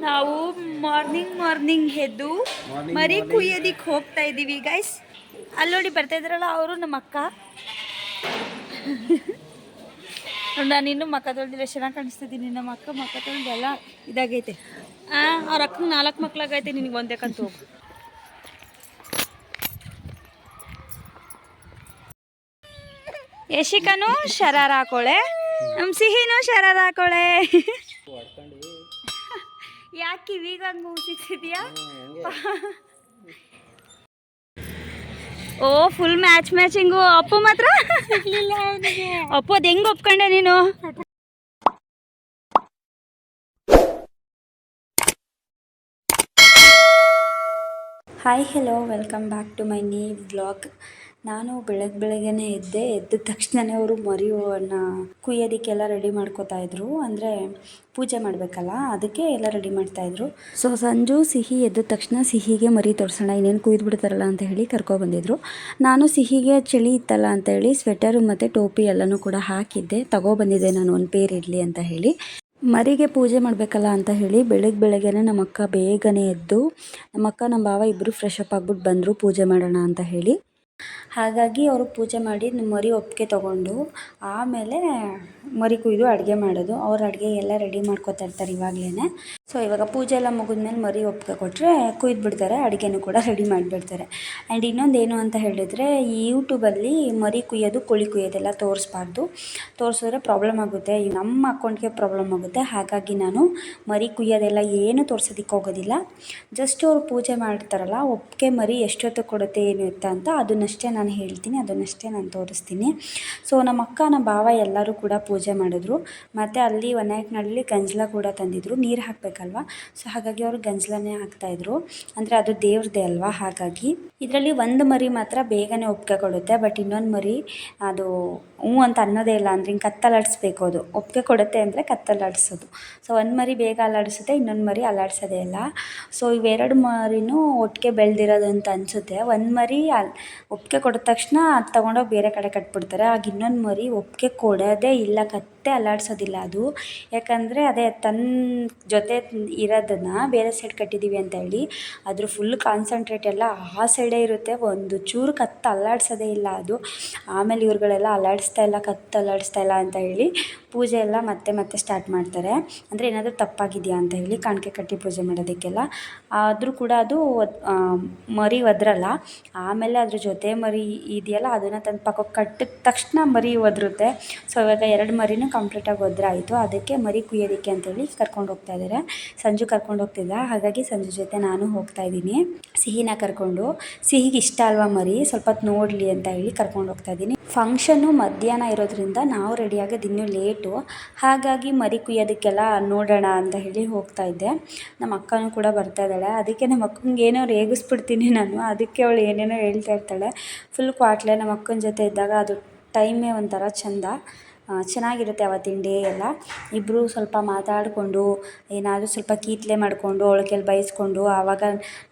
ನಾವು ಮಾರ್ನಿಂಗ್ ಎದ್ದು ಮರಿ ಕುಯ್ಯೋದಿಕ್ಕೆ ಹೋಗ್ತಾ ಇದ್ದೀವಿ ಗೈಸ್. ಅಲ್ಲಿ ನೋಡಿ ಬರ್ತಾ ಇದ್ರಲ್ಲ ಅವರು ನಮ್ಮ ಅಕ್ಕ. ನಾನು ಇನ್ನೂ ಮಕ್ಕ ತೊಳೆದಿಲ್ಲ, ಚೆನ್ನಾಗಿ ಕಾಣಿಸ್ತಿದ್ದೀನಿ. ನಮ್ಮ ಅಕ್ಕ ಮಕ್ಕ ತೊಳೆದು ಎಲ್ಲ ಇದಾಗೈತೆ. ಅವ್ರ ಅಕ್ಕಂಗೆ 4 ಮಕ್ಳಾಗೈತೆ, ನಿನಗೆ ಒಂದೇ ಕಂತು ಹೋಗು. ಯಶಿಕನು ಶರಾರ ಹಾಕೋಳೆ, ನಮ್ಮ ಸಿಹಿನೂ ಶರಾರ ಹಾಕೋಳೆ. ಯಾಕೆ ಕಿವಿಗ ಮೂಸಿದ್ಯಾ? ಓ ಫುಲ್ ಮ್ಯಾಚಿಂಗು. ಅಪ್ಪು ಮಾತ್ರ ಸಿಗ್ಲಿಲ್ಲ ಅವನಿಗೆ. ಅಪ್ಪು ಅದು ಹೆಂಗೆ ಒಪ್ಕೊಂಡೆ ನೀನು? Hi hello, welcome back to my new vlog. ನಾನು ಬೆಳಗ್ಗೆನೇ ಎದ್ದ ತಕ್ಷಣವೇ ಅವರು ಮರಿಯನ್ನು ಕುಯ್ಯೋದಕ್ಕೆಲ್ಲ ರೆಡಿ ಮಾಡ್ಕೋತಾಯಿದ್ರು. ಅಂದರೆ ಪೂಜೆ ಮಾಡಬೇಕಲ್ಲ, ಅದಕ್ಕೆ ಎಲ್ಲ ರೆಡಿ ಮಾಡ್ತಾಯಿದ್ರು. ಸೊ ಸಂಜು ಸಿಹಿ ಎದ್ದ ತಕ್ಷಣ ಸಿಹಿಗೆ ಮರಿ ತೋರಿಸೋಣ, ಇನ್ನೇನು ಕುಯ್ದು ಬಿಡ್ತಾರಲ್ಲ ಅಂತ ಹೇಳಿ ಕರ್ಕೊಬಂದಿದ್ರು. ನಾನು ಸಿಹಿಗೆ ಚಳಿ ಇತ್ತಲ್ಲ ಅಂತ ಹೇಳಿ ಸ್ವೆಟರು ಮತ್ತು ಟೋಪಿ ಎಲ್ಲನೂ ಕೂಡ ಹಾಕಿದ್ದೆ, ತಗೊಬಂದಿದ್ದೆ ನಾನು ಒಂದು ಪೇರ್ ಇರಲಿ ಅಂತ ಹೇಳಿ. ಮರಿಗೆ ಪೂಜೆ ಮಾಡಬೇಕಲ್ಲ ಅಂತ ಹೇಳಿ ಬೆಳಗ್ಗೆನೇ ನಮ್ಮ ಅಕ್ಕ ಬೇಗನೆ ಎದ್ದು ನಮ್ಮ ಅಕ್ಕ ನಮ್ಮ ಭಾವ ಇಬ್ಬರು ಫ್ರೆಶ್ ಅಪ್ ಆಗಿಬಿಟ್ಟು ಬಂದರು ಪೂಜೆ ಮಾಡೋಣ ಅಂತ ಹೇಳಿ. ಹಾಗಾಗಿ ಅವರು ಪೂಜೆ ಮಾಡಿ ಮರಿ ಒಪ್ಪಿಗೆ ತೊಗೊಂಡು ಆಮೇಲೆ ಮರಿ ಕುಯ್ದು ಅಡುಗೆ ಮಾಡೋದು. ಅವ್ರು ಅಡುಗೆ ಎಲ್ಲ ರೆಡಿ ಮಾಡ್ಕೊತಾ ಇರ್ತಾರೆ ಇವಾಗಲೇ. ಸೊ ಇವಾಗ ಪೂಜೆ ಎಲ್ಲ ಮುಗಿದ್ಮೇಲೆ ಮರಿ ಒಪ್ಪಿಗೆ ಕೊಟ್ಟರೆ ಕುಯ್ದು ಬಿಡ್ತಾರೆ, ಅಡುಗೆನೂ ಕೂಡ ರೆಡಿ ಮಾಡಿಬಿಡ್ತಾರೆ. ಆ್ಯಂಡ್ ಇನ್ನೊಂದೇನು ಅಂತ ಹೇಳಿದರೆ, ಈ ಯೂಟ್ಯೂಬಲ್ಲಿ ಮರಿ ಕುಯ್ಯೋದು ಕೋಳಿ ಕುಯ್ಯೋದೆಲ್ಲ ತೋರಿಸಿದ್ರೆ ಪ್ರಾಬ್ಲಮ್ ಆಗುತ್ತೆ, ನಮ್ಮ ಅಕೌಂಟ್ಗೆ ಪ್ರಾಬ್ಲಮ್ ಆಗುತ್ತೆ. ಹಾಗಾಗಿ ನಾನು ಮರಿ ಕುಯ್ಯೋದೆಲ್ಲ ಏನು ತೋರಿಸೋದಕ್ಕೆ ಹೋಗೋದಿಲ್ಲ. ಜಸ್ಟ್ ಅವ್ರು ಪೂಜೆ ಮಾಡ್ತಾರಲ್ಲ, ಒಪ್ಪಿಗೆ ಮರಿ ಎಷ್ಟೊತ್ತು ಕೊಡುತ್ತೆ ಏನು ಇರುತ್ತೆ ಅಂತ ಅದನ್ನಷ್ಟೇ ನಾನು ಹೇಳ್ತೀನಿ, ಅದನ್ನಷ್ಟೇ ನಾನು ತೋರಿಸ್ತೀನಿ. ಸೊ ನಮ್ಮ ಅಕ್ಕ ನಮ್ಮ ಭಾವ ಎಲ್ಲರೂ ಕೂಡ ಪೂಜೆ ಮಾಡಿದ್ರು. ಮತ್ತು ಅಲ್ಲಿ ವಿನಾಯಕನಹಳ್ಳಿ ಗಂಜಲ ಕೂಡ ತಂದಿದ್ರು, ನೀರು ಹಾಕಬೇಕಲ್ವ. ಸೊ ಹಾಗಾಗಿ ಅವರು ಗಂಜಲನೇ ಹಾಕ್ತಾಯಿದ್ರು, ಅಂದರೆ ಅದು ದೇವ್ರದೇ ಅಲ್ವಾ. ಹಾಗಾಗಿ ಇದರಲ್ಲಿ ಒಂದು ಮರಿ ಮಾತ್ರ ಬೇಗನೆ ಒಪ್ಪಿಗೆ ಕೊಡುತ್ತೆ, ಬಟ್ ಇನ್ನೊಂದು ಮರಿ ಅದು ಹ್ಞೂ ಅಂತ ಅನ್ನೋದೇ ಇಲ್ಲ. ಅಂದರೆ ಹಿಂಗೆ ಕತ್ತಲಾಡಿಸ್ಬೇಕು, ಅದು ಒಪ್ಪಿಗೆ ಕೊಡುತ್ತೆ ಅಂದರೆ ಕತ್ತಲಾಡಿಸೋದು. ಸೊ ಒಂದು ಮರಿ ಬೇಗ ಅಲ್ಲಾಡಿಸುತ್ತೆ, ಇನ್ನೊಂದು ಮರಿ ಅಲ್ಲಾಡಿಸೋದೇ ಇಲ್ಲ. ಸೊ ಇವೆರಡು ಮರಿನೂ ಒಟ್ಟಿಗೆ ಬೆಳೆದಿರೋದು ಅಂತ ಅನಿಸುತ್ತೆ. ಒಂದು ಮರಿ ಒಪ್ಪಿಗೆ ಕೊಟ್ಟ ತಕ್ಷಣ ಅದು ತೊಗೊಂಡೋಗಿ ಬೇರೆ ಕಡೆ ಕಟ್ಬಿಡ್ತಾರೆ. ಆಗ ಇನ್ನೊಂದು ಮರಿ ಒಪ್ಪಿಗೆ ಕೊಡೋದೇ ಇಲ್ಲ, ಕತ್ತೆ ಅಲ್ಲಾಡಿಸೋದಿಲ್ಲ ಅದು. ಯಾಕಂದರೆ ಅದೇ ತನ್ನ ಜೊತೆ ಇರೋದನ್ನು ಬೇರೆ ಸೈಡ್ ಕಟ್ಟಿದ್ದೀವಿ ಅಂತ ಹೇಳಿ ಅದ್ರ ಫುಲ್ ಕಾನ್ಸಂಟ್ರೇಟ್ ಎಲ್ಲ ಆ ಸೈಡೇ ಇರುತ್ತೆ, ಒಂದು ಚೂರು ಕತ್ತು ಅಲ್ಲಾಡಿಸೋದೇ ಇಲ್ಲ ಅದು. ಆಮೇಲೆ ಇವ್ರುಗಳೆಲ್ಲ ಅಲ್ಲಾಡಿಸ್ತಾ ಇಲ್ಲ, ಕತ್ತು ಅಲ್ಲಾಡಿಸ್ತಾ ಇಲ್ಲ ಅಂತ ಹೇಳಿ ಪೂಜೆ ಎಲ್ಲ ಮತ್ತೆ ಸ್ಟಾರ್ಟ್ ಮಾಡ್ತಾರೆ. ಅಂದರೆ ಏನಾದರೂ ತಪ್ಪಾಗಿದೆಯಾ ಅಂತ ಹೇಳಿ ಕಾಣಿಕೆ ಕಟ್ಟಿ ಪೂಜೆ ಮಾಡೋದಕ್ಕೆಲ್ಲ. ಆದರೂ ಕೂಡ ಅದು ಮರಿ ಒದ್ರಲ್ಲ. ಆಮೇಲೆ ಅದ್ರ ಜೊತೆ ಮರಿ ಇದೆಯಲ್ಲ ಅದನ್ನು ತಂದು ಪಕ್ಕಕ್ಕೆ ಕಟ್ಟಿದ ತಕ್ಷಣ ಮರಿ ಒದರುತ್ತೆ. ಸೊ ಇವಾಗ 2 ಮರಿನೂ ಕಂಪ್ಲೀಟಾಗಿ ಒದ್ರಾಯಿತು. ಅದಕ್ಕೆ ಮರಿ ಕುಯ್ಯೋದಕ್ಕೆ ಅಂತೇಳಿ ಕರ್ಕೊಂಡು ಹೋಗ್ತಾ ಇದ್ದಾರೆ. ಸಂಜು ಕರ್ಕೊಂಡು ಹೋಗ್ತಿದ್ದ, ಹಾಗಾಗಿ ಸಂಜು ಜೊತೆ ನಾನು ಹೋಗ್ತಾ ಇದ್ದೀನಿ ಸಿಹಿನ ಕರ್ಕೊಂಡು. ಸಿಹಿಗೆ ಇಷ್ಟ ಅಲ್ವಾ ಮರಿ, ಸ್ವಲ್ಪ ಹೊತ್ತು ನೋಡಲಿ ಅಂತ ಹೇಳಿ ಕರ್ಕೊಂಡು ಹೋಗ್ತಾ ಇದ್ದೀನಿ. ಫಂಕ್ಷನ್ನು ಮಧ್ಯಾಹ್ನ ಇರೋದ್ರಿಂದ ನಾವು ರೆಡಿಯಾಗೋದು ಇನ್ನೂ ಲೇಟು, ಹಾಗಾಗಿ ಮರಿ ಕುಯ್ಯೋದಕ್ಕೆಲ್ಲ ನೋಡೋಣ ಅಂತ ಹೇಳಿ ಹೋಗ್ತಾ ಇದ್ದೆ. ನಮ್ಮ ಅಕ್ಕನೂ ಕೂಡ ಬರ್ತಾ ಇದ್ದಾಳೆ, ಅದಕ್ಕೆ ನಮ್ಮ ಅಕ್ಕಂಗೆ ಏನೋ ರೇಗಿಸ್ಬಿಡ್ತೀನಿ ನಾನು, ಅದಕ್ಕೆ ಅವಳು ಏನೇನೋ ಹೇಳ್ತಾ ಇರ್ತಾಳೆ. ಫುಲ್ ಕ್ವಾಟ್ಲೆ. ನಮ್ಮ ಅಕ್ಕನ ಜೊತೆ ಇದ್ದಾಗ ಅದು ಟೈಮೇ ಒಂಥರ ಚೆಂದ, ಚೆನ್ನಾಗಿರುತ್ತೆ ಆವತ್ತಿನ ಡೇ ಎಲ್ಲ. ಇಬ್ಬರು ಸ್ವಲ್ಪ ಮಾತಾಡಿಕೊಂಡು ಏನಾದರೂ ಸ್ವಲ್ಪ ಕೀಟ್ಲೆ ಮಾಡಿಕೊಂಡು ಅವಳಿಗೆಲ್ಲ ಬೈಸ್ಕೊಂಡು, ಆವಾಗ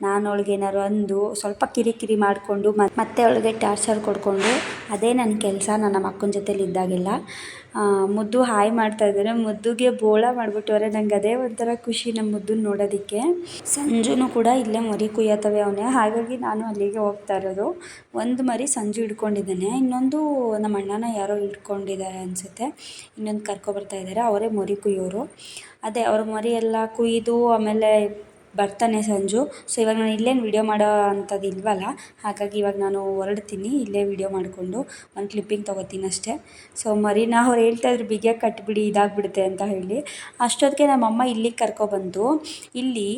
ನಾನು ಅವಳಿಗೆ ಏನಾದ್ರು ಅಂದು ಸ್ವಲ್ಪ ಕಿರಿಕಿರಿ ಮಾಡಿಕೊಂಡು ಮತ್ತೆ ಅವಳಿಗೆ ಟಾರ್ಚರ್ ಕೊಡ್ಕೊಂಡು, ಅದೇ ನನ್ನ ಕೆಲಸ ನಾನು ನಮ್ಮ ಅಕ್ಕನ ಜೊತೆಲಿ ಇದ್ದಾಗೆಲ್ಲ. ಮುದ್ದು ಹಾಯ್ ಮಾಡ್ತಾಯಿದ್ದಾರೆ, ಮುದ್ದುಗೆ ಬೋಳ ಮಾಡಿಬಿಟ್ಟವ್ರೆ. ನಂಗೆ ಅದೇ ಒಂಥರ ಖುಷಿ ನಮ್ಮ ಮುದ್ದನ್ನ ನೋಡೋದಕ್ಕೆ. ಸಂಜುನೂ ಕೂಡ ಇಲ್ಲೇ ಮರಿ ಕುಯ್ಯತ್ತವೆ ಅವನೇ, ಹಾಗಾಗಿ ನಾನು ಅಲ್ಲಿಗೆ ಹೋಗ್ತಾ ಇರೋದು. ಒಂದು ಮರಿ ಸಂಜು ಹಿಡ್ಕೊಂಡಿದ್ದಾನೆ, ಇನ್ನೊಂದು ನಮ್ಮ ಅಣ್ಣನ ಯಾರೋ ಹಿಡ್ಕೊಂಡಿದ್ದಾರೆ ಅನಿಸುತ್ತೆ, ಇನ್ನೊಂದು ಕರ್ಕೊಬರ್ತಾ ಇದ್ದಾರೆ. ಅವರೇ ಮರಿ ಕುಯ್ಯೋರು. ಅದೇ ಅವ್ರ ಮರಿ ಎಲ್ಲ ಕುಯ್ದು ಆಮೇಲೆ ಬರ್ತಾನೆ ಸಂಜು. ಸೊ ಇವಾಗ ನಾನು ಇಲ್ಲೇನು ವೀಡಿಯೋ ಮಾಡೋ ಅಂಥದ್ದು ಇಲ್ವಲ್ಲ, ಹಾಗಾಗಿ ಇವಾಗ ನಾನು ಹೊರಡ್ತೀನಿ, ಇಲ್ಲೇ ವೀಡಿಯೋ ಮಾಡಿಕೊಂಡು ಒಂದು ಕ್ಲಿಪ್ಪಿಂಗ್ ತೊಗೋತೀನಿ ಅಷ್ಟೇ. ಸೊ ಮರಿನ ಅವ್ರು ಹೇಳ್ತಾಯಿದ್ರು ಬಿಗಿಯಾಗಿ ಕಟ್ಟಿಬಿಡಿ ಇದಾಗ್ಬಿಡುತ್ತೆ ಅಂತ ಹೇಳಿ. ಅಷ್ಟೊತ್ತಿಗೆ ನಮ್ಮಮ್ಮ ಇಲ್ಲಿಗೆ ಕರ್ಕೊಬಂದು, ಇಲ್ಲಿ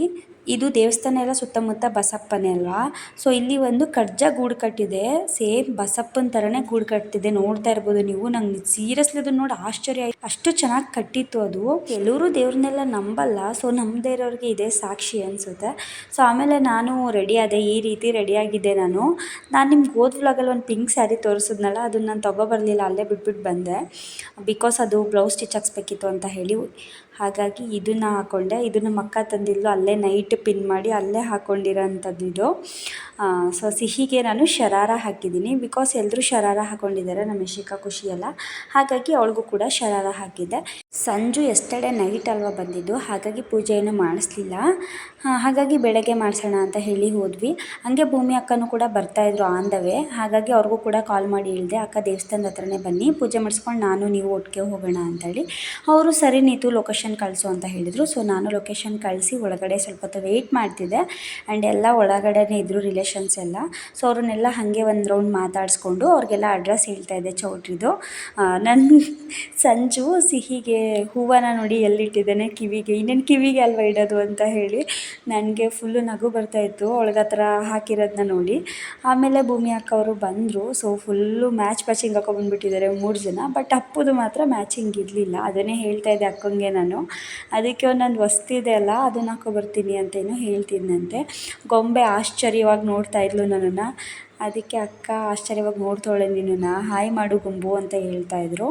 ಇದು ದೇವಸ್ಥಾನ ಎಲ್ಲ ಸುತ್ತಮುತ್ತ ಬಸಪ್ಪನೇ ಅಲ್ವಾ. ಸೊ ಇಲ್ಲಿ ಒಂದು ಕಡ್ಜ ಗೂಡು ಕಟ್ಟಿದೆ, ಸೇಮ್ ಬಸಪ್ಪನ ಥರನೇ ಗೂಡು ಕಟ್ಟಿದೆ, ನೋಡ್ತಾ ಇರ್ಬೋದು ನೀವು. ನಂಗೆ ಸೀರಿಯಸ್ಲಿ ಅದನ್ನು ನೋಡಿ ಆಶ್ಚರ್ಯ ಆಯಿತು, ಅಷ್ಟು ಚೆನ್ನಾಗಿ ಕಟ್ಟಿತ್ತು ಅದು. ಕೆಲವರು ದೇವ್ರನ್ನೆಲ್ಲ ನಂಬಲ್ಲ, ಸೊ ನಂಬದೇ ಇರೋರಿಗೆ ಇದೇ ಸಾಕ್ಷಿ ಅನಿಸುತ್ತೆ. ಸೊ ಆಮೇಲೆ ನಾನು ರೆಡಿ ಆದೆ, ಈ ರೀತಿ ರೆಡಿಯಾಗಿದ್ದೆ ನಾನು ನಿಮ್ಗೆ ಹೋದ ವ್ಲಾಗಲ್ಲಿ ಒಂದು ಪಿಂಕ್ ಸ್ಯಾರಿ ತೋರಿಸಿದ್ನಲ್ಲ, ಅದನ್ನು ನಾನು ತೊಗೊಬರಲಿಲ್ಲ, ಅಲ್ಲೇ ಬಿಟ್ಬಿಟ್ಟು ಬಂದೆ. ಬಿಕಾಸ್ ಅದು ಬ್ಲೌಸ್ ಸ್ಟಿಚ್ ಹಾಕ್ಸ್ಬೇಕಿತ್ತು ಅಂತ ಹೇಳಿ. ಹಾಗಾಗಿ ಇದನ್ನು ಹಾಕ್ಕೊಂಡೆ. ಇದು ನಮ್ಮ ಅಕ್ಕ ತಂದಿದ್ಲು, ಅಲ್ಲೇ ನೈಟ್ ಪಿನ್ ಮಾಡಿ ಅಲ್ಲೇ ಹಾಕ್ಕೊಂಡಿರೋ ಅಂಥದ್ದು ಇದು. ಸೊ ಸಿಹಿಗೆ ನಾನು ಶರಾರ ಹಾಕಿದ್ದೀನಿ, ಬಿಕಾಸ್ ಎಲ್ಲರೂ ಶರಾರ ಹಾಕ್ಕೊಂಡಿದ್ದಾರೆ, ನಮ್ಮ ಯಶಿಕಾ ಖುಷಿ ಎಲ್ಲ, ಹಾಗಾಗಿ ಅವಳಿಗೂ ಕೂಡ ಶರಾರ ಹಾಕಿದ್ದೆ. ಸಂಜು ಎಸ್ಟರ್ಡೇ ನೈಟ್ ಅಲ್ವಾ ಬಂದಿದ್ದು, ಹಾಗಾಗಿ ಪೂಜೆ ಏನು ಮಾಡಿಸ್ಲಿಲ್ಲ. ಹಾಗಾಗಿ ಬೆಳಗ್ಗೆ ಮಾಡಿಸೋಣ ಅಂತ ಹೇಳಿ ಹೋದ್ವಿ. ಹಂಗೆ ಭೂಮಿ ಅಕ್ಕನೂ ಕೂಡ ಬರ್ತಾಯಿದ್ರು ಆನ್ ದ ವೇ, ಹಾಗಾಗಿ ಅವ್ರಿಗೂ ಕೂಡ ಕಾಲ್ ಮಾಡಿ ಹೇಳಿದೆ, ಅಕ್ಕ ದೇವಸ್ಥಾನದ ಹತ್ರನೇ ಬನ್ನಿ, ಪೂಜೆ ಮಾಡಿಸ್ಕೊಂಡು ನಾನು ನೀವು ಒಟ್ಟಿಗೆ ಹೋಗೋಣ ಅಂತೇಳಿ. ಅವರು ಸರಿ ನೀತು ಲೊಕೇಶನ್ ಕಳಿಸು ಅಂತ ಹೇಳಿದರು. ಸೊ ನಾನು ಲೊಕೇಶನ್ ಕಳಿಸಿ ಒಳಗಡೆ ಸ್ವಲ್ಪ ಹೊತ್ತು ವೆಯ್ಟ್ ಮಾಡ್ತಿದ್ದೆ. ಆ್ಯಂಡ್ ಎಲ್ಲ ಒಳಗಡೆನೇ ಇದ್ದರು ರಿಲೇಷನ್ಸ್ ಎಲ್ಲ. ಸೊ ಅವ್ರನ್ನೆಲ್ಲ ಹಾಗೆ ಒಂದು ರೌಂಡ್ ಮಾತಾಡಿಸ್ಕೊಂಡು ಅವ್ರಿಗೆಲ್ಲ ಅಡ್ರೆಸ್ ಹೇಳ್ತಾಯಿದ್ದೆ ಚೌಟ್ರಿದು. ನನ್ನ ಸಂಜು ಸಿಹಿಗೆ ಹೂವನ ನೋಡಿ ಎಲ್ಲಿಟ್ಟಿದ್ದೇನೆ ಕಿವಿಗೆ, ಇನ್ನೇನು ಕಿವಿಗೆ ಅಲ್ವಾ ಇಡೋದು ಅಂತ ಹೇಳಿ ನನಗೆ ಫುಲ್ಲು ನಗು ಬರ್ತಾಯಿತ್ತು ಅವಳಿಗೆ ಆ ಥರ ಹಾಕಿರೋದನ್ನ ನೋಡಿ. ಆಮೇಲೆ ಭೂಮಿ ಅಕ್ಕ ಅವರು ಬಂದರು. ಸೊ ಫುಲ್ಲು ಮ್ಯಾಚಿಂಗ್ ಹಾಕೊಂಡ್ಬಂದ್ಬಿಟ್ಟಿದ್ದಾರೆ 3 ಜನ. ಬಟ್ ಅಪ್ಪುದು ಮಾತ್ರ ಮ್ಯಾಚಿಂಗ್ ಇರಲಿಲ್ಲ. ಅದನ್ನೇ ಹೇಳ್ತಾಯಿದ್ದೆ ಅಕ್ಕಂಗೆ ನಾನು, ಅದಕ್ಕೆ ಒಂದೊಂದು ವಸ್ತಿದೆ ಅಲ್ಲ ಅದನ್ನು ಹಾಕೊಬರ್ತೀನಿ ಅಂತೇನೋ ಹೇಳ್ತಿದ್ದಂತೆ. ಗೊಂಬೆ ಆಶ್ಚರ್ಯವಾಗಿ ನೋಡ್ತಾ ಇದ್ಲು ನನ್ನನ್ನು. ಅದಕ್ಕೆ ಅಕ್ಕ ಆಶ್ಚರ್ಯವಾಗಿ ನೋಡ್ತಾಳೆ ನಿನ್ನನ್ನು, ಹಾಯ್ ಮಾಡು ಗೊಂಬು ಅಂತ ಹೇಳ್ತಾಯಿದ್ರು.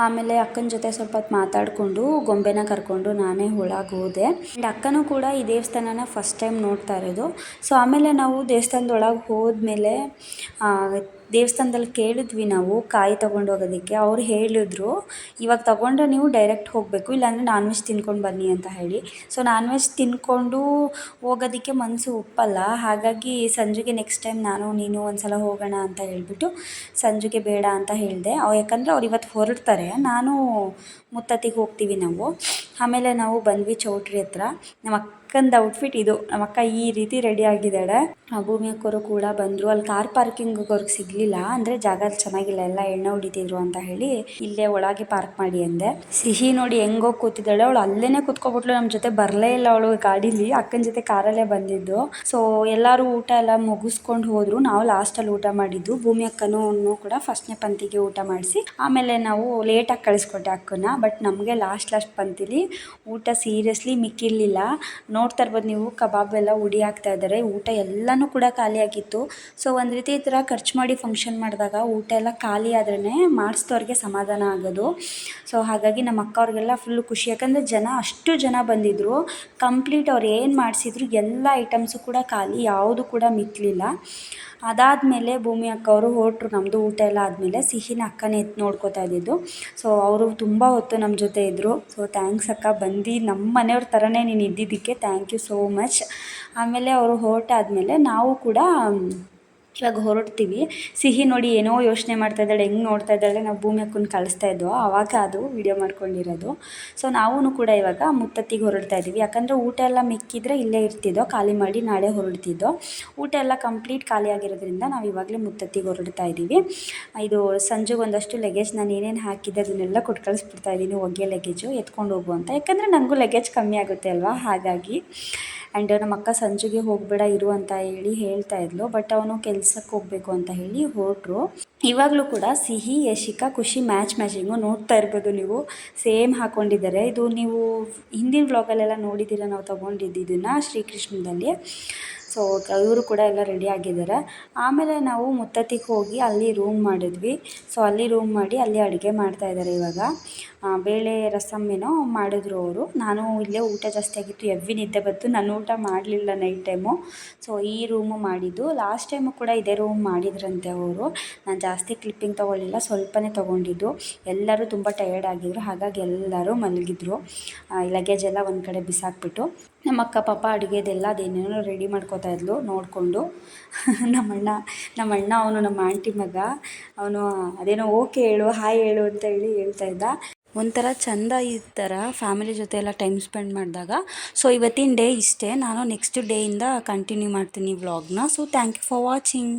ಆಮೇಲೆ ಅಕ್ಕನ ಜೊತೆ ಸ್ವಲ್ಪ ಹೊತ್ತು ಮಾತಾಡಿಕೊಂಡು ಗೊಂಬೆನ ಕರ್ಕೊಂಡು ನಾನೇ ಒಳಗೆ ಹೋದೆ. ಆ್ಯಂಡ್ ಅಕ್ಕನೂ ಕೂಡ ಈ ದೇವಸ್ಥಾನನ ಫಸ್ಟ್ ಟೈಮ್ ನೋಡ್ತಾ ಇರೋದು. ಸೊ ಆಮೇಲೆ ನಾವು ದೇವಸ್ಥಾನದೊಳಗೆ ಹೋದ್ಮೇಲೆ ದೇವಸ್ಥಾನದಲ್ಲಿ ಕೇಳಿದ್ವಿ ನಾವು ಕಾಯಿ ತೊಗೊಂಡು ಹೋಗೋದಕ್ಕೆ. ಅವ್ರು ಹೇಳಿದ್ರು, ಇವಾಗ ತೊಗೊಂಡ್ರೆ ನೀವು ಡೈರೆಕ್ಟ್ ಹೋಗಬೇಕು, ಇಲ್ಲಾಂದರೆ ನಾನ್ ವೆಜ್ ತಿನ್ಕೊಂಡು ಬನ್ನಿ ಅಂತ ಹೇಳಿ. ಸೊ ನಾನ್ ವೆಜ್ ತಿನ್ಕೊಂಡು ಹೋಗೋದಕ್ಕೆ ಮನಸ್ಸು ಒಪ್ಪಲ್ಲ. ಹಾಗಾಗಿ ಸಂಜುಗೆ ನೆಕ್ಸ್ಟ್ ಟೈಮ್ ನಾನು ನೀನು ಒಂದು ಸಲ ಹೋಗೋಣ ಅಂತ ಹೇಳಿಬಿಟ್ಟು ಸಂಜುಗೆ ಬೇಡ ಅಂತ ಹೇಳಿದೆ. ಯಾಕಂದರೆ ಅವ್ರು ಇವತ್ತು ಹೊರಡ್ತಾರೆ, ನಾನು ಮುತ್ತತ್ತಿಗೆ ಹೋಗ್ತೀವಿ ನಾವು. ಆಮೇಲೆ ನಾವು ಬಂದ್ವಿ ಚೌಟ್ರಿ ಹತ್ರ. ನಮ್ಮ ಅಕ್ಕಂದು ಔಟ್ಫಿಟ್ ಇದು, ನಮ್ಮ ಅಕ್ಕ ಈ ರೀತಿ ರೆಡಿ ಆಗಿದ್ದಾಳೆ. ಭೂಮಿ ಅಕ್ಕವರು ಕೂಡ ಬಂದರು. ಅಲ್ಲಿ ಕಾರ್ ಪಾರ್ಕಿಂಗ್ ಅವ್ರಿಗೆ ಸಿಗಲಿಲ್ಲ, ಅಂದರೆ ಜಾಗ ಚೆನ್ನಾಗಿಲ್ಲ, ಎಲ್ಲ ಎಣ್ಣೆ ಹೊಡಿತಿದ್ರು ಅಂತ ಹೇಳಿ ಇಲ್ಲೇ ಒಳಗೆ ಪಾರ್ಕ್ ಮಾಡಿ ಅಂದೆ. ಸಿಹಿ ನೋಡಿ ಹೆಂಗೋಗಿ ಕೂತಿದ್ದಾಳೆ, ಅವಳು ಅಲ್ಲೇ ಕೂತ್ಕೊಬಿಟ್ಲು, ನಮ್ಮ ಜೊತೆ ಬರಲೇ ಇಲ್ಲ ಅವಳು ಗಾಡೀಲಿ, ಅಕ್ಕನ ಜೊತೆ ಕಾರಲ್ಲೇ ಬಂದಿದ್ದು. ಸೊ ಎಲ್ಲರೂ ಊಟ ಎಲ್ಲ ಮುಗಿಸ್ಕೊಂಡು ಹೋದರು. ನಾವು ಲಾಸ್ಟಲ್ಲಿ ಊಟ ಮಾಡಿದ್ದು. ಭೂಮಿ ಅಕ್ಕನೂ ಕೂಡ ಫಸ್ಟ್ನೇ ಪಂಕ್ತಿಗೆ ಊಟ ಮಾಡಿಸಿ ಆಮೇಲೆ ನಾವು ಲೇಟಾಗಿ ಕಳಿಸ್ಕೊಟ್ಟೆ ಅಕ್ಕನ. ಬಟ್ ನಮಗೆ ಲಾಸ್ಟ್ ಪಂಕ್ತಿಲಿ ಊಟ ಸೀರಿಯಸ್ಲಿ ಮಿಕ್ಕಿರಲಿಲ್ಲ. ನೋಡ್ತಾ ಇರ್ಬೋದು ನೀವು, ಕಬಾಬ್ ಎಲ್ಲ ಉಡಿ ಹಾಕ್ತಾ ಇದ್ದಾರೆ. ಊಟ ಎಲ್ಲನೂ ಕೂಡ ಖಾಲಿಯಾಗಿತ್ತು. ಸೊ ಒಂದು ರೀತಿ ಈ ಥರ ಖರ್ಚು ಮಾಡಿ ಫಂಕ್ಷನ್ ಮಾಡಿದಾಗ ಊಟ ಎಲ್ಲ ಖಾಲಿ ಆದ್ರೇ ಮಾಡಿಸಿದವ್ರಿಗೆ ಸಮಾಧಾನ ಆಗೋದು. ಸೊ ಹಾಗಾಗಿ ನಮ್ಮ ಅಕ್ಕ ಅವ್ರಿಗೆಲ್ಲ ಫುಲ್ಲು ಖುಷಿ, ಯಾಕಂದರೆ ಅಷ್ಟು ಜನ ಬಂದಿದ್ದರು. ಕಂಪ್ಲೀಟ್ ಅವ್ರು ಏನು ಮಾಡಿಸಿದ್ರು ಎಲ್ಲ ಐಟಮ್ಸು ಕೂಡ ಖಾಲಿ, ಯಾವುದು ಕೂಡ ಮಿಕ್ಕಲಿಲ್ಲ. ಅದಾದಮೇಲೆ ಭೂಮಿ ಅಕ್ಕ ಅವರು ಹೊರಟ್ರು. ನಮ್ಮದು ಊಟ ಎಲ್ಲ ಆದಮೇಲೆ ಸಿಹಿನ ಅಕ್ಕನೇ ಎತ್ತು ನೋಡ್ಕೋತಾ ಇದ್ದಿದ್ದು. ಸೊ ಅವರು ತುಂಬ ಹೊತ್ತು ನಮ್ಮ ಜೊತೆ ಇದ್ದರು. ಸೊ ಥ್ಯಾಂಕ್ಸ್ ಅಕ್ಕ, ಬಂದು ನಮ್ಮ ಮನೆಯವ್ರ ಥರನೇ ನೀನು ಇದ್ದಿದ್ದಕ್ಕೆ ಥ್ಯಾಂಕ್ ಯು ಸೋ ಮಚ್. ಆಮೇಲೆ ಅವರು ಹೊರಟಾದ್ಮೇಲೆ ನಾವು ಕೂಡ ಇವಾಗ ಹೊರಡ್ತೀವಿ. ಸಿಹಿ ನೋಡಿ ಏನೋ ಯೋಚನೆ ಮಾಡ್ತಾ ಇದ್ದಾಳೆ, ಹೆಂಗೆ ನೋಡ್ತಾ ಇದ್ದಾಳೆ, ನಾವು ಭೂಮಿ ಅಕ್ಕನ ಕಳಿಸ್ತಾ ಇದ್ದೋ ಆವಾಗ ಅದು ವಿಡಿಯೋ ಮಾಡ್ಕೊಂಡಿರೋದು. ಸೊ ನಾವೂ ಕೂಡ ಇವಾಗ ಮುತ್ತತ್ತಿಗೆ ಹೊರಡ್ತಾ ಇದ್ದೀವಿ. ಯಾಕಂದರೆ ಊಟ ಎಲ್ಲ ಮಿಕ್ಕಿದ್ರೆ ಇಲ್ಲೇ ಇರ್ತಿದ್ದೋ, ಖಾಲಿ ಮಾಡಿ ನಾಳೆ ಹೊರಡ್ತಿದ್ದೋ. ಊಟ ಎಲ್ಲ ಕಂಪ್ಲೀಟ್ ಖಾಲಿ ಆಗಿರೋದ್ರಿಂದ ನಾವು ಇವಾಗಲೇ ಮುತ್ತತ್ತಿಗೆ ಹೊರಡ್ತಾ ಇದ್ದೀವಿ. ಇದು ಸಂಜೆಗೆ ಒಂದಷ್ಟು ಲಗೇಜ್ ನಾನು ಏನೇನು ಹಾಕಿದ್ದೆ ಅದನ್ನೆಲ್ಲ ಕೊಟ್ಟು ಕಳಿಸ್ಬಿಡ್ತಾ ಇದ್ದೀನಿ, ಒಗ್ಗೆ ಲಗೇಜು ಎತ್ಕೊಂಡು ಹೋಗು ಅಂತ. ಯಾಕಂದರೆ ನನಗೂ ಲಗೇಜ್ ಕಮ್ಮಿ ಆಗುತ್ತೆ ಅಲ್ವಾ, ಹಾಗಾಗಿ. ಆ್ಯಂಡ್ ನಮ್ಮ ಅಕ್ಕ ಸಂಜೆಗೆ ಹೋಗಬೇಡ ಇರು ಅಂತ ಹೇಳ್ತಾ ಇದ್ಲು. ಬಟ್ ಅವನು ಕೆಲ್ಸಕ್ಕೆ ಹೋಗಬೇಕು ಅಂತ ಹೇಳಿ ಹೊರಟ್ರು. ಇವಾಗಲೂ ಕೂಡ ಸಿಹಿ ಯಶಿಕಾ ಖುಷಿ ಮ್ಯಾಚಿಂಗು ನೋಡ್ತಾ ಇರ್ಬೋದು ನೀವು, ಸೇಮ್ ಹಾಕ್ಕೊಂಡಿದ್ದಾರೆ. ಇದು ನೀವು ಹಿಂದಿನ ವ್ಲಾಗಲ್ಲೆಲ್ಲ ನೋಡಿದ್ದೀರ, ನಾವು ತೊಗೊಂಡಿದ್ದನ್ನು ಶ್ರೀಕೃಷ್ಣದಲ್ಲಿ. ಸೊ ಇವರು ಕೂಡ ಎಲ್ಲ ರೆಡಿ ಆಗಿದ್ದಾರೆ. ಆಮೇಲೆ ನಾವು ಮುತ್ತತ್ತಿಗೆ ಹೋಗಿ ಅಲ್ಲಿ ರೂಮ್ ಮಾಡಿದ್ವಿ. ಸೊ ಅಲ್ಲಿ ರೂಮ್ ಮಾಡಿ ಅಲ್ಲಿ ಅಡುಗೆ ಮಾಡ್ತಾಯಿದ್ದಾರೆ ಇವಾಗ. ಬೇಳೆ ರಸಮ್ ಏನೋ ಮಾಡಿದ್ರು ಅವರು. ನಾನು ಇಲ್ಲೇ ಊಟ ಜಾಸ್ತಿ ಆಗಿತ್ತು, ಎವ್ವಿ ನಿದ್ದೆ ಬಂತು, ನಾನು ಊಟ ಮಾಡಲಿಲ್ಲ ನೈಟ್ ಟೈಮು. ಸೊ ಈ ರೂಮು ಮಾಡಿದ್ದು. ಲಾಸ್ಟ್ ಟೈಮು ಕೂಡ ಇದೇ ರೂಮ್ ಮಾಡಿದ್ರಂತೆ ಅವರು. ನಾನು ಜಾಸ್ತಿ ಕ್ಲಿಪ್ಪಿಂಗ್ ತೊಗೊಳ್ಳಿಲ್ಲ, ಸ್ವಲ್ಪನೇ ತೊಗೊಂಡಿದ್ದು. ಎಲ್ಲರೂ ತುಂಬ ಟಯರ್ಡ್ ಆಗಿದ್ರು, ಹಾಗಾಗಿ ಎಲ್ಲರೂ ಮಲಗಿದ್ರು. ಲಗೇಜ್ ಎಲ್ಲ ಒಂದು ಕಡೆ ಬಿಸಾಕ್ಬಿಟ್ಟು ನಮ್ಮ ಅಕ್ಕ ಪಾಪ ಅಡುಗೆದೆಲ್ಲ ಅದೇನೇನೋ ರೆಡಿ ಮಾಡ್ಕೋತಾ ಇದ್ಲು ನೋಡಿಕೊಂಡು. ನಮ್ಮಣ್ಣ ಅವನು ನಮ್ಮ ಆಂಟಿ ಮಗ, ಅವನು ಅದೇನೋ ಓಕೆ ಹೇಳು ಹಾಯ್ ಹೇಳು ಅಂತ ಹೇಳ್ತಾ ಇದ್ದ. ಒಂಥರ ಚೆಂದ ಈ ಥರ ಫ್ಯಾಮಿಲಿ ಜೊತೆ ಎಲ್ಲ ಟೈಮ್ ಸ್ಪೆಂಡ್ ಮಾಡಿದಾಗ. ಸೊ ಇವತ್ತಿನ ಡೇ ಇಷ್ಟೇ. ನಾನು ನೆಕ್ಸ್ಟ್ ಡೇಯಿಂದ ಕಂಟಿನ್ಯೂ ಮಾಡ್ತೀನಿ ವ್ಲಾಗ್ನ. So thank you for watching.